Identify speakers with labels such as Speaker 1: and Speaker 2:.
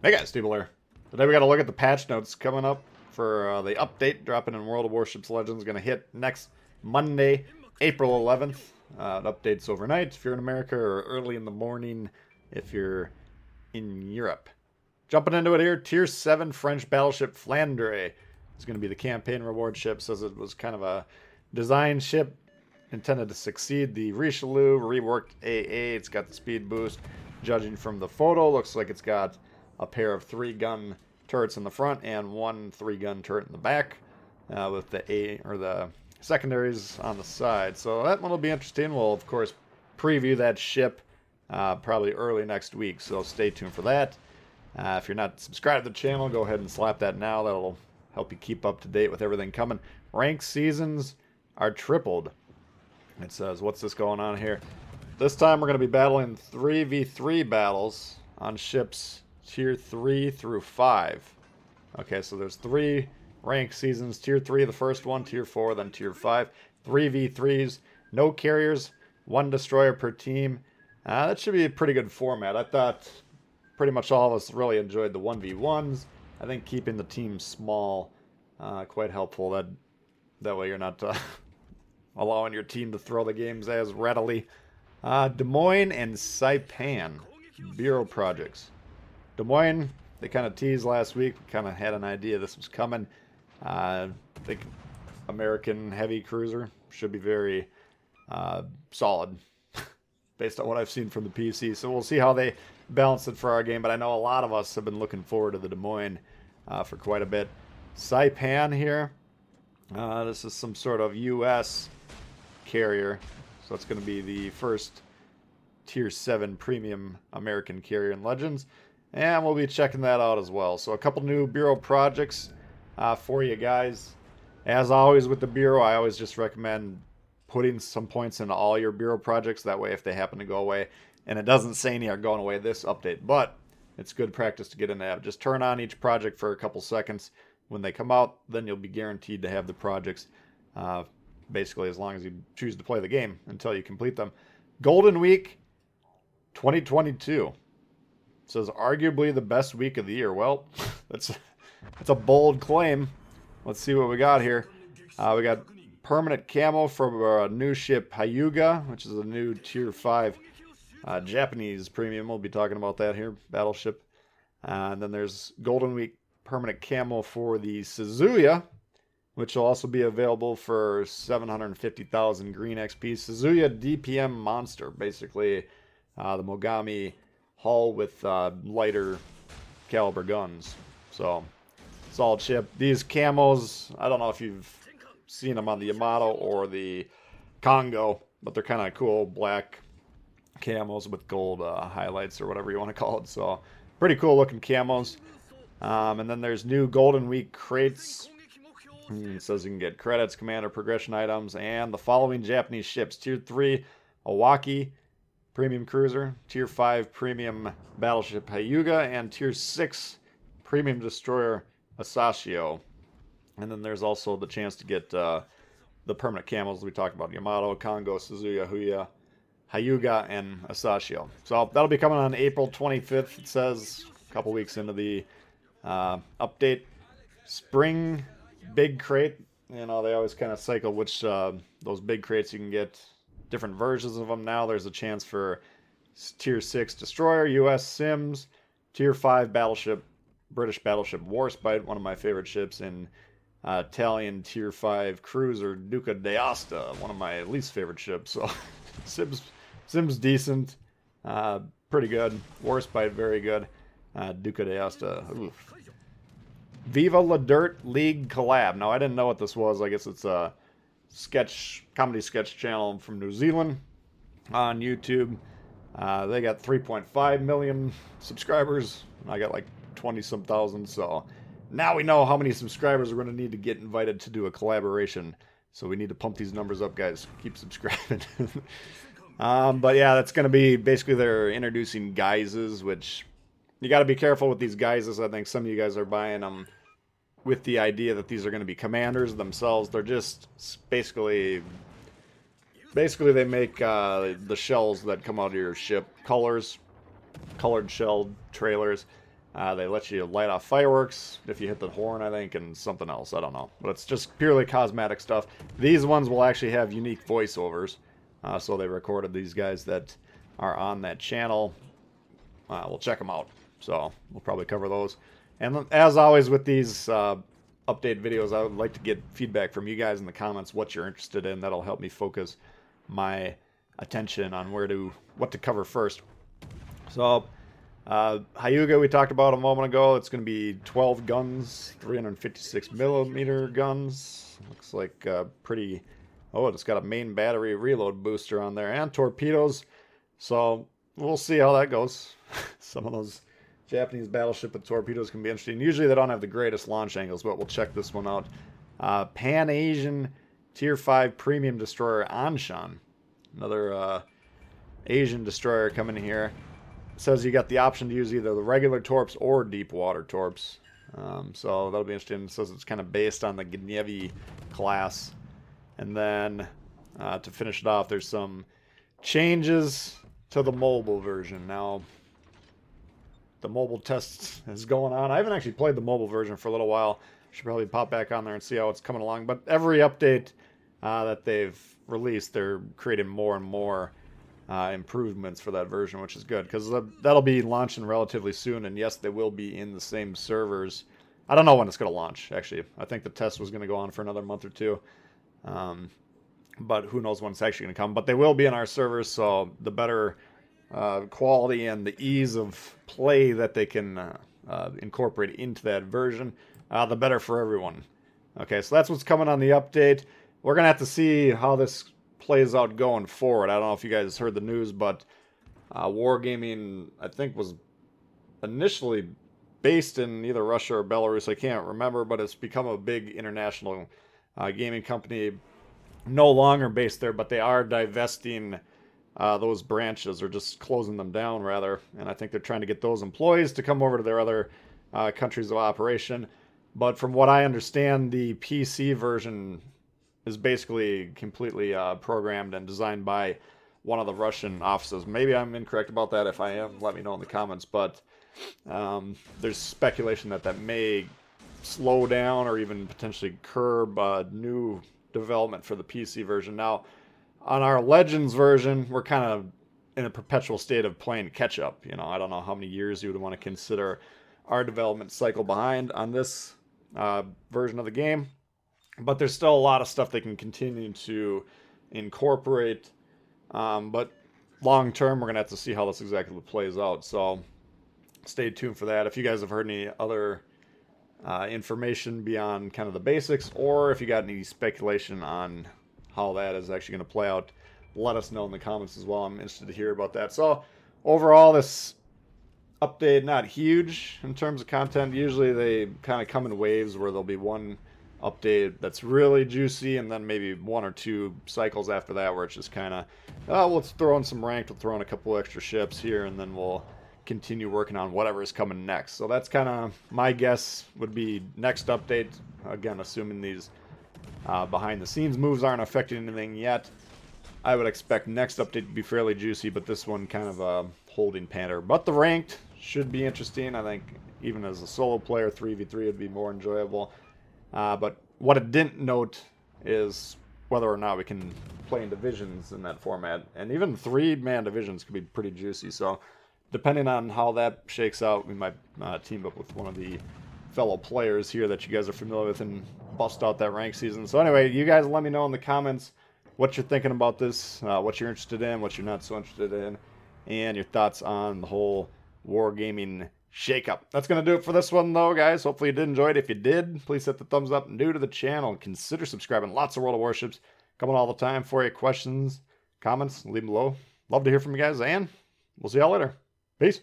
Speaker 1: Hey guys, Tbull here. Today we got to look at the patch notes coming up for the update dropping in World of Warships Legends. Going to hit next Monday, April 11th. It updates overnight if you're in America, or early in the morning if you're in Europe. Jumping into it here, Tier 7 French battleship Flandre is going to be the campaign reward ship. Says it was kind of a design ship intended to succeed the Richelieu, reworked AA. It's got the speed boost. Judging from the photo, looks like it's got a pair of 3-gun turrets in the front and one 3-gun turret in the back, with the secondaries on the side. So that one will be interesting. We'll of course preview that ship probably early next week. So stay tuned for that. If you're not subscribed to the channel, go ahead and slap that now. That'll help you keep up to date with everything coming. Rank seasons are tripled. It says, what's this going on here? This time we're going to be battling 3v3 battles on ships Tier 3 through 5. Okay, so there's 3 rank seasons. Tier 3, the first one. Tier 4, then Tier 5. 3v3s. No carriers. 1 destroyer per team. That should be a pretty good format. I thought pretty much all of us really enjoyed the 1v1s. I think keeping the team small quite helpful. That way you're not allowing your team to throw the games as readily. Des Moines and Saipan. Bureau projects. Des Moines, they kind of teased last week. We kind of had an idea this was coming. I think American heavy cruiser should be very solid based on what I've seen from the PC. So we'll see how they balance it for our game. But I know a lot of us have been looking forward to the Des Moines for quite a bit. Saipan here. This is some sort of U.S. carrier. So it's going to be the first Tier 7 premium American carrier in Legends. And we'll be checking that out as well. So a couple new Bureau projects for you guys. As always with the Bureau, I always just recommend putting some points into all your Bureau projects. That way if they happen to go away, and it doesn't say any are going away this update, but it's good practice to get in that. Just turn on each project for a couple seconds. When they come out, then you'll be guaranteed to have the projects basically as long as you choose to play the game until you complete them. Golden Week 2022. Says arguably the best week of the year. Well, that's a bold claim. Let's see what we got here. We got permanent camo for a new ship Hyuga, which is a new Tier 5 Japanese premium. We'll be talking about that here. Battleship. And then there's Golden Week permanent camo for the Suzuya, which will also be available for 750,000 green XP. Suzuya DPM monster. Basically the Mogami hull with lighter caliber guns. So, solid ship. These camos, I don't know if you've seen them on the Yamato or the Congo, but they're kind of cool black camos with gold highlights or whatever you want to call it. So, pretty cool looking camos. And then there's new Golden Week crates. It says you can get credits, commander progression items, and the following Japanese ships. Tier 3, Owaki. Premium Cruiser, Tier 5 Premium Battleship Hyuga, and Tier 6 Premium Destroyer Asashio. And then there's also the chance to get the permanent camos we talked about. Yamato, Congo, Suzuya, Hyuga, and Asashio. So that'll be coming on April 25th, it says, a couple weeks into the update. Spring Big Crate. You know, they always kind of cycle which those big crates you can get. Different versions of them now. There's a chance for Tier 6 Destroyer, U.S. Sims, Tier 5 Battleship, British Battleship Warspite, one of my favorite ships, and Italian Tier 5 Cruiser Duca d'Aosta, one of my least favorite ships. So Sims decent, pretty good. Warspite very good. Duca d'Aosta, oof. Viva La Dirt League collab. Now I didn't know what this was. I guess it's a comedy sketch channel from New Zealand on YouTube. They got 3.5 million subscribers. I got like 20-some thousand. So now we know how many subscribers we're going to need to get invited to do a collaboration. So we need to pump these numbers up, guys. Keep subscribing. But yeah, that's going to be basically they're introducing guises, which you got to be careful with these guises. I think some of you guys are buying them with the idea that these are going to be commanders themselves. They're just basically they make the shells that come out of your ship colors, colored shell trailers. They let you light off fireworks if you hit the horn, I think, and something else. I don't know. But it's just purely cosmetic stuff. These ones will actually have unique voiceovers. So they recorded these guys that are on that channel. We'll check them out. So we'll probably cover those. And as always with these update videos, I would like to get feedback from you guys in the comments what you're interested in. That'll help me focus my attention on what to cover first. So Hyuga we talked about a moment ago. It's going to be 12 guns, 356 millimeter guns. Looks like pretty... Oh, it's got a main battery reload booster on there and torpedoes. So we'll see how that goes. Some of those Japanese battleship with torpedoes can be interesting. Usually they don't have the greatest launch angles, but we'll check this one out. Pan-Asian Tier 5 Premium Destroyer Anshan. Another Asian destroyer coming here. It says you got the option to use either the regular torps or deep water torps. So that'll be interesting. It says it's kind of based on the Gnevi class. And then to finish it off, there's some changes to the mobile version. Now, the mobile test is going on. I haven't actually played the mobile version for a little while. Should probably pop back on there and see how it's coming along. But every update that they've released, they're creating more and more improvements for that version, which is good. Because that'll be launching relatively soon. And yes, they will be in the same servers. I don't know when it's going to launch, actually. I think the test was going to go on for another month or two. But who knows when it's actually going to come. But they will be in our servers, so the better quality and the ease of play that they can incorporate into that version, the better for everyone. Okay, so that's what's coming on the update. We're going to have to see how this plays out going forward. I don't know if you guys heard the news, but Wargaming, I think, was initially based in either Russia or Belarus. I can't remember, but it's become a big international gaming company. No longer based there, but they are divesting those branches, or just closing them down rather, and I think they're trying to get those employees to come over to their other countries of operation. But from what I understand, the PC version is basically completely programmed and designed by one of the Russian offices. Maybe I'm incorrect about that. If I am, let me know in the comments, but there's speculation that may slow down or even potentially curb new development for the PC version. Now, on our Legends version, we're kind of in a perpetual state of playing catch up. You know, I don't know how many years you would want to consider our development cycle behind on this version of the game, but there's still a lot of stuff they can continue to incorporate. But long term, we're gonna have to see how this exactly plays out. So stay tuned for that. If you guys have heard any other information beyond kind of the basics, or if you got any speculation on how that is actually going to play out, let us know in the comments as well. I'm interested to hear about that. So overall, this update, not huge in terms of content. Usually they kind of come in waves where there'll be one update that's really juicy, and then maybe one or two cycles after that where it's just kind of, oh, let's throw in some ranked, we'll throw in a couple extra ships here, and then we'll continue working on whatever is coming next. So that's kind of my guess would be next update. Again, assuming these behind the scenes moves aren't affecting anything yet, I would expect next update to be fairly juicy, but this one kind of a holding pattern. But the ranked should be interesting. I think even as a solo player, 3v3 would be more enjoyable. But what it didn't note is whether or not we can play in divisions in that format. And even 3-man divisions could be pretty juicy. So depending on how that shakes out, we might team up with one of the fellow players here that you guys are familiar with and bust out that rank season. So anyway, you guys let me know in the comments what you're thinking about this, what you're interested in, what you're not so interested in, and your thoughts on the whole wargaming shakeup. That's going to do it for this one, though, guys. Hopefully you did enjoy it. If you did, please hit the thumbs up. New to the channel, consider subscribing. Lots of World of Warships coming all the time for you. Questions, comments, leave them below. Love to hear from you guys, and we'll see y'all later. Peace.